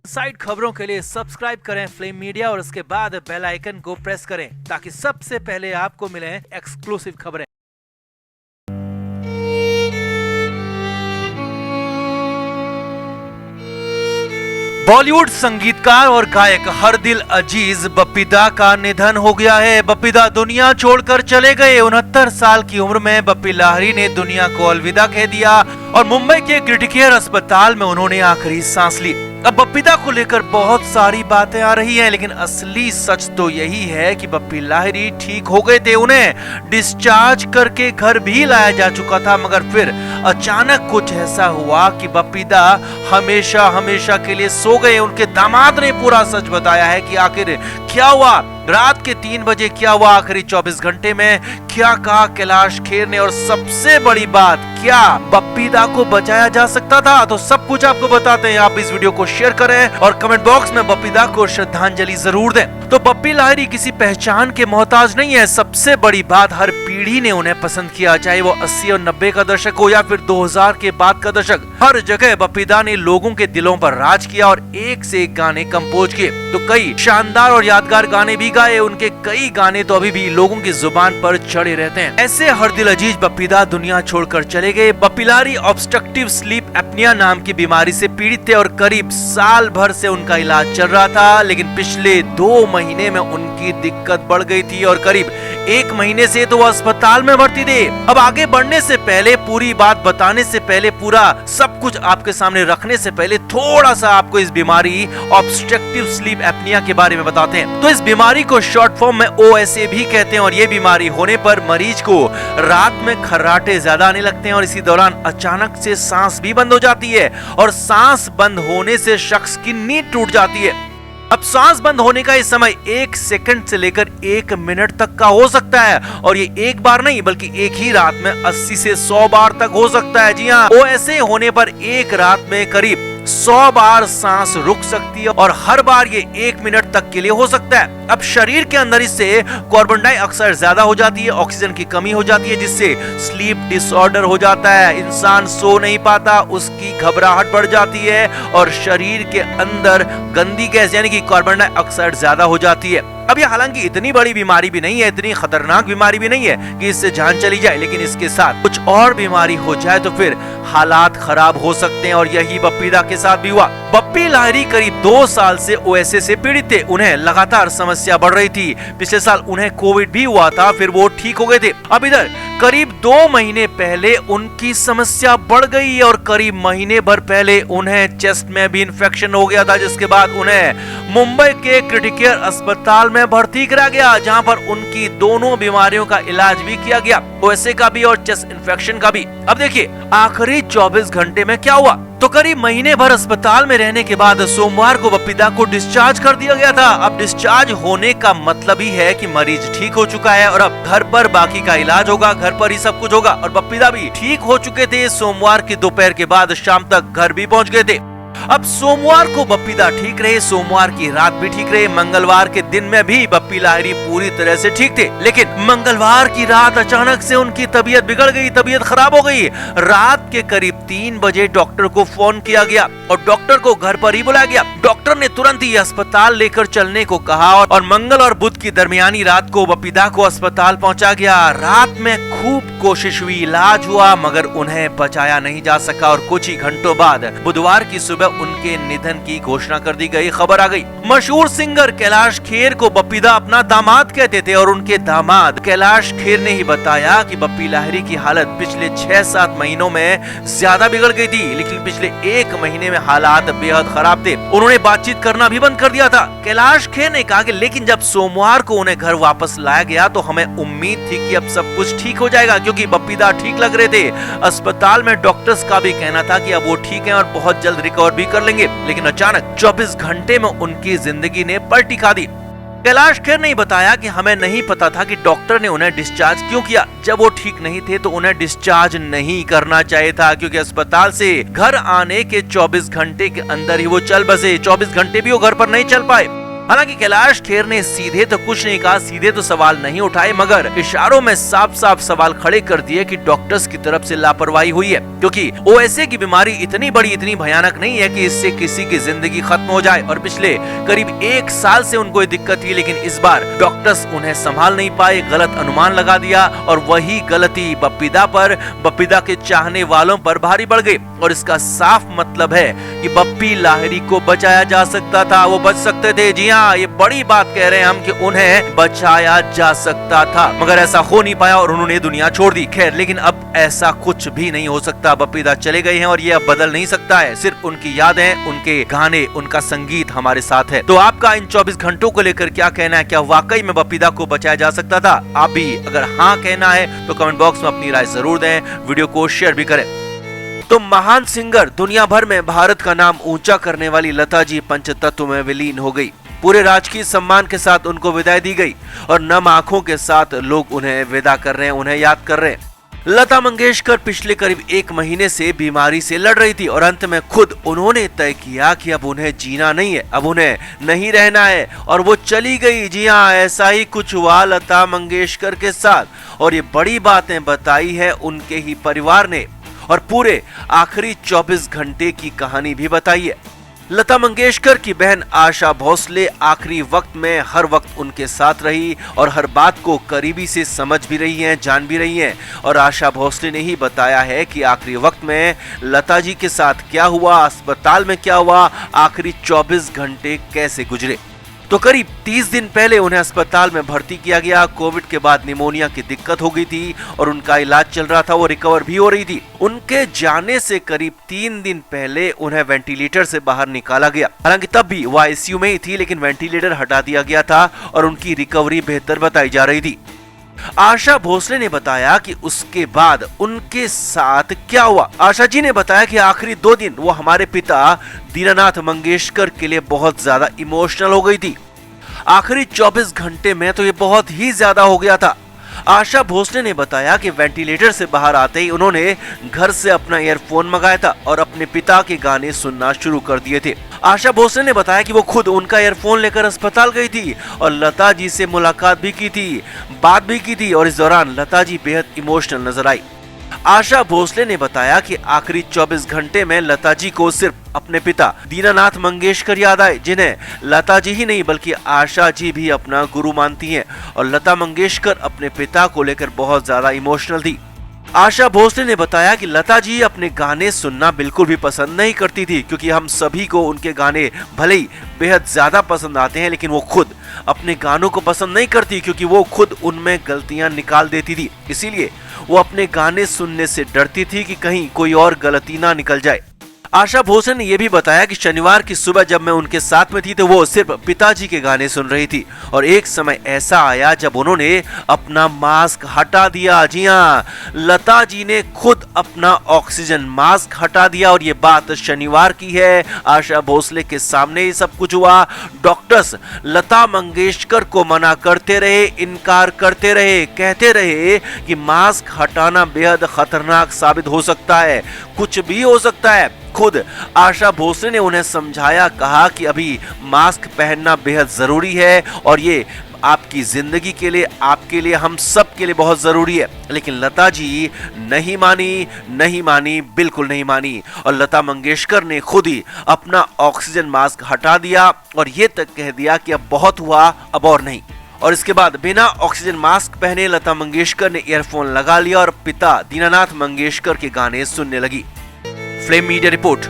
Side खबरों के लिए सब्सक्राइब करें फ्लेम मीडिया और उसके बाद बेल आइकन को प्रेस करें ताकि सबसे पहले आपको मिले एक्सक्लूसिव खबरें। बॉलीवुड संगीतकार और गायक हरदिल अजीज बप्पी दा का निधन हो गया है। बप्पी दा दुनिया छोड़कर चले गए। 69 साल की उम्र में बप्पी लाहिरी ने दुनिया को अलविदा कह दिया और मुंबई के क्रिटिकेयर अस्पताल में उन्होंने आखिरी सांस ली। अब बप्पी दा को लेकर बहुत सारी बातें आ रही हैं, लेकिन असली सच तो यही है कि बप्पी लाहिरी ठीक हो गए थे। उन्हें डिस्चार्ज करके घर भी लाया जा चुका था, मगर फिर अचानक कुछ ऐसा हुआ कि बप्पी दा हमेशा हमेशा के लिए सो गए। उनके दामाद ने पूरा सच बताया है कि आखिर क्या हुआ, रात के 3 बजे क्या हुआ, आखिरी 24 घंटे में क्या कहा कैलाश खेर ने, और सबसे बड़ी बात क्या बप्पी दा को बचाया जा सकता था। तो सब कुछ आपको बताते हैं। आप इस वीडियो को शेयर करें और कमेंट बॉक्स में बप्पी दा को श्रद्धांजलि जरूर दें। तो बप्पी लाहिरी किसी पहचान के मोहताज नहीं है। सबसे बड़ी बात, हर पीढ़ी ने उन्हें पसंद किया, चाहे वो 80 और 90 का दशक हो या फिर 2000 के बाद का दशक। हर जगह बप्पी दा ने लोगों के दिलों पर राज किया और एक से एक गाने कंपोज किए। तो कई शानदार और यादगार गाने भी गाए। उनके कई गाने तो अभी भी लोगों की जुबान पर चढ़े रहते हैं। ऐसे हरदिल अजीज बप्पी दा दुनिया छोड़कर चले गए। Bappi Lahiri obstructive sleep apnoea नाम की बीमारी से पीड़ित थे और करीब साल भर से उनका इलाज चल रहा था, लेकिन पिछले 2 महीने में उनकी दिक्कत बढ़ गई थी और करीब 1 महीने से तो वो अस्पताल में भर्ती थे। अब आगे बढ़ने से पहले, पूरी बात बताने से पहले, पूरा सब कुछ आपके सामने रखने से पहले थोड़ा सा आपको इस बीमारी ऑब्स्ट्रक्टिव स्लीप एपनिया के बारे में बताते हैं। तो इस बीमारी को शॉर्ट फॉर्म में OSA भी कहते हैं और ये बीमारी होने पर मरीज को रात में खर्राटे ज्यादा आने लगते हैं और इसी दौरान अचानक से सांस भी बंद हो जाती है और सांस बंद होने से शख्स की नींद टूट जाती है। अब सांस बंद होने का ये समय 1 सेकंड से लेकर 1 मिनट तक का हो सकता है और ये एक बार नहीं बल्कि एक ही रात में 80 से 100 बार तक हो सकता है। जी हाँ, OSA होने पर एक रात में करीब 100 बार सांस रुक सकती है और हर बार ये 1 मिनट तक के लिए हो सकता है। अब शरीर के अंदर इससे कार्बन डाइऑक्साइड ज्यादा हो जाती है, ऑक्सीजन की कमी हो जाती है, जिससे स्लीप डिसऑर्डर हो जाता है। इंसान सो नहीं पाता, उसकी घबराहट बढ़ जाती है और शरीर के अंदर गंदी गैस यानी कि कार्बन डाइऑक्साइड ज्यादा हो जाती है। अब ये हालांकि इतनी बड़ी बीमारी भी नहीं है, इतनी खतरनाक बीमारी भी नहीं है कि इससे जान चली जाए, लेकिन इसके साथ कुछ और बीमारी हो जाए तो फिर हालात खराब हो सकते हैं और यही बप्पी दा के साथ भी हुआ। बप्पी लाहिरी करीब 2 साल से OSA से पीड़ित थे। उन्हें लगातार समस्या बढ़ रही थी। पिछले साल उन्हें कोविड भी हुआ था, फिर वो ठीक हो गए थे। अब इधर करीब 2 महीने पहले उनकी समस्या बढ़ गई और करीब महीने भर पहले उन्हें चेस्ट में भी इन्फेक्शन हो गया था, जिसके बाद उन्हें मुंबई के क्रिटिकेयर अस्पताल में भर्ती करा गया, जहां पर उनकी दोनों बीमारियों का इलाज भी किया गया, OSA का भी और चेस्ट इन्फेक्शन का भी। अब देखिए आखिरी 24 घंटे में क्या हुआ। तो करीब महीने भर अस्पताल में रहने के बाद सोमवार को बप्पी दा को डिस्चार्ज कर दिया गया था। अब डिस्चार्ज होने का मतलब ही है कि मरीज ठीक हो चुका है और अब घर पर बाकी का इलाज होगा, घर पर ही सब कुछ होगा। और बप्पी दा भी ठीक हो चुके थे। सोमवार की दोपहर के बाद शाम तक घर भी पहुंच गए थे। अब सोमवार को बप्पी दा ठीक रहे, सोमवार की रात भी ठीक रहे, मंगलवार के दिन में भी बप्पी लाहिरी पूरी तरह से ठीक थे। लेकिन मंगलवार की रात अचानक से उनकी तबीयत बिगड़ गई, तबीयत खराब हो गई। रात के करीब 3 बजे डॉक्टर को फोन किया गया और डॉक्टर को घर पर ही बुलाया गया। डॉक्टर ने तुरंत ही अस्पताल लेकर चलने को कहा और मंगल और बुध की दरमियानी रात को बप्पी दा को अस्पताल पहुंचा गया। रात में खूब कोशिश हुई, इलाज हुआ, मगर उन्हें बचाया नहीं जा सका और कुछ ही घंटों बाद बुधवार की सुबह उनके निधन की घोषणा कर दी गई, खबर आ गई। मशहूर सिंगर कैलाश खेर को बप्पी दा अपना दामाद कहते थे और उनके दामाद कैलाश खेर ने ही बताया कि बप्पी लाहिरी की हालत पिछले 6-7 महीनों में ज्यादा बिगड़ गई थी, लेकिन पिछले 1 महीने में हालात बेहद खराब थे। उन्होंने बातचीत करना भी बंद कर दिया था। कैलाश खेर ने कहा कि लेकिन जब सोमवार को उन्हें घर वापस लाया गया तो हमें उम्मीद थी कि अब सब कुछ ठीक हो जाएगा, क्योंकि बप्पी दा ठीक लग रहे थे। अस्पताल में डॉक्टर्स का भी कहना था कि अब वो ठीक हैं और बहुत जल्द रिकवर भी कर लेंगे, लेकिन अचानक 24 घंटे में उनकी जिंदगी ने पलटी खा दी। कैलाश खेर ने बताया कि हमें नहीं पता था कि डॉक्टर ने उन्हें डिस्चार्ज क्यों किया। जब वो ठीक नहीं थे तो उन्हें डिस्चार्ज नहीं करना चाहिए था, क्योंकि अस्पताल से घर आने के 24 घंटे के अंदर ही वो चल बसे। 24 घंटे भी वो घर पर नहीं चल पाए। हालांकि कैलाश खेर ने सीधे तो कुछ नहीं कहा, सीधे तो सवाल नहीं उठाए, मगर इशारों में साफ साफ सवाल खड़े कर दिए कि डॉक्टर्स की तरफ से लापरवाही हुई है, क्योंकि ओएसए की बीमारी इतनी बड़ी, इतनी भयानक नहीं है कि इससे किसी की जिंदगी खत्म हो जाए। और पिछले करीब 1 साल से उनको ये दिक्कत थी, लेकिन इस बार डॉक्टर्स उन्हें संभाल नहीं पाए, गलत अनुमान लगा दिया और वही गलती बप्पीदा पर, बप्पीदा के चाहने वालों पर भारी बढ़ गई। और इसका साफ मतलब है कि बप्पी लाहिरी को बचाया जा सकता था, वो बच सकते थे। जी हाँ, ये बड़ी बात कह रहे हैं हम कि उन्हें बचाया जा सकता था, मगर ऐसा हो नहीं पाया और उन्होंने दुनिया छोड़ दी। खैर, लेकिन अब ऐसा कुछ भी नहीं हो सकता। बप्पीदा चले गए हैं और ये अब बदल नहीं सकता है। सिर्फ उनकी यादें, उनके गाने, उनका संगीत हमारे साथ है। तो आपका इन 24 घंटों को लेकर क्या कहना है? क्या वाकई में बप्पीदा को बचाया जा सकता था? आप भी अगर हाँ कहना है तो कमेंट बॉक्स में अपनी राय जरूर दें, वीडियो को शेयर भी करें। तो महान सिंगर, दुनिया भर में भारत का नाम ऊंचा करने वाली लता जी पंचतत्व में विलीन हो गई। पूरे राजकीय सम्मान के साथ उनको विदाई दी गई और नम आंखों के साथ लोग उन्हें विदा कर रहे हैं, उन्हें याद कर रहे हैं। लता मंगेशकर पिछले करीब 1 महीने से बीमारी से लड़ रही थी और अंत में खुद उन्होंने तय किया कि अब उन्हें जीना नहीं है, अब उन्हें नहीं रहना है और वो चली गई। जी हाँ, ऐसा ही कुछ हुआ लता मंगेशकर के साथ और ये बड़ी बातें बताई है उनके ही परिवार ने और पूरे आखिरी 24 घंटे की कहानी भी बताई है। लता मंगेशकर की बहन आशा भोसले आखिरी वक्त में हर वक्त उनके साथ रही और हर बात को करीबी से समझ भी रही हैं, जान भी रही हैं। और आशा भोसले ने ही बताया है कि आखिरी वक्त में लता जी के साथ क्या हुआ, अस्पताल में क्या हुआ, आखिरी 24 घंटे कैसे गुजरे। तो करीब 30 दिन पहले उन्हें अस्पताल में भर्ती किया गया। कोविड के बाद निमोनिया की दिक्कत हो गई थी और उनका इलाज चल रहा था, वो रिकवर भी हो रही थी। उनके जाने से करीब 3 दिन पहले उन्हें वेंटिलेटर से बाहर निकाला गया। हालांकि तब भी वो आईसीयू में ही थी, लेकिन वेंटिलेटर हटा दिया गया था और उनकी रिकवरी बेहतर बताई जा रही थी। आशा भोसले ने बताया कि उसके बाद उनके साथ क्या हुआ। आशा जी ने बताया कि आखिरी 2 दिन वो हमारे पिता दीनानाथ मंगेशकर के लिए बहुत ज्यादा इमोशनल हो गई थी। आखिरी 24 घंटे में तो ये बहुत ही ज्यादा हो गया था। आशा भोसले ने बताया कि वेंटिलेटर से बाहर आते ही उन्होंने घर से अपना ईयरफोन मंगाया था और अपने पिता के गाने सुनना शुरू कर दिए थे। आशा भोसले ने बताया कि वो खुद उनका ईयरफोन लेकर अस्पताल गई थी और लता जी से मुलाकात भी की थी, बात भी की थी और इस दौरान लता जी बेहद इमोशनल नजर आई। आशा भोसले ने बताया कि आखिरी 24 घंटे में लता जी को सिर्फ अपने पिता दीनानाथ मंगेशकर याद आए, जिन्हें लता जी ही नहीं बल्कि आशा जी भी अपना गुरु मानती हैं और लता मंगेशकर अपने पिता को लेकर बहुत ज्यादा इमोशनल थी। आशा भोसले ने बताया कि लता जी अपने गाने सुनना बिल्कुल भी पसंद नहीं करती थी, क्योंकि हम सभी को उनके गाने भले ही बेहद ज्यादा पसंद आते हैं, लेकिन वो खुद अपने गानों को पसंद नहीं करती, क्योंकि वो खुद उनमें गलतियां निकाल देती थी। इसीलिए वो अपने गाने सुनने से डरती थी कि कहीं कोई और गलती ना निकल जाए। आशा भोसले ने यह भी बताया कि शनिवार की सुबह जब मैं उनके साथ में थी तो वो सिर्फ पिताजी के गाने सुन रही थी और एक समय ऐसा आया जब उन्होंने अपना मास्क हटा दिया। जी हाँ, लता जी ने खुद अपना ऑक्सीजन मास्क हटा दिया और ये बात शनिवार की है। आशा भोसले के सामने ही सब कुछ हुआ। डॉक्टर्स लता मंगेशकर को मना करते रहे, इनकार करते रहे, कहते रहे कि मास्क हटाना बेहद खतरनाक साबित हो सकता है, कुछ भी हो सकता है। खुद आशा भोसले ने उन्हें समझाया, कहा कि अभी मास्क पहनना बेहद जरूरी है और ये आपकी जिंदगी के लिए, आपके लिए, हम सब के लिए बहुत जरूरी है। लेकिन लता जी नहीं मानी, बिल्कुल नहीं मानी और लता मंगेशकर ने खुद ही अपना ऑक्सीजन मास्क हटा दिया और ये तक कह दिया कि अब बहुत हुआ, अब और नहीं। और इसके बाद बिना ऑक्सीजन मास्क पहने लता मंगेशकर ने ईयरफोन लगा लिया और पिता दीनानाथ मंगेशकर के गाने सुनने लगी। Flame media report.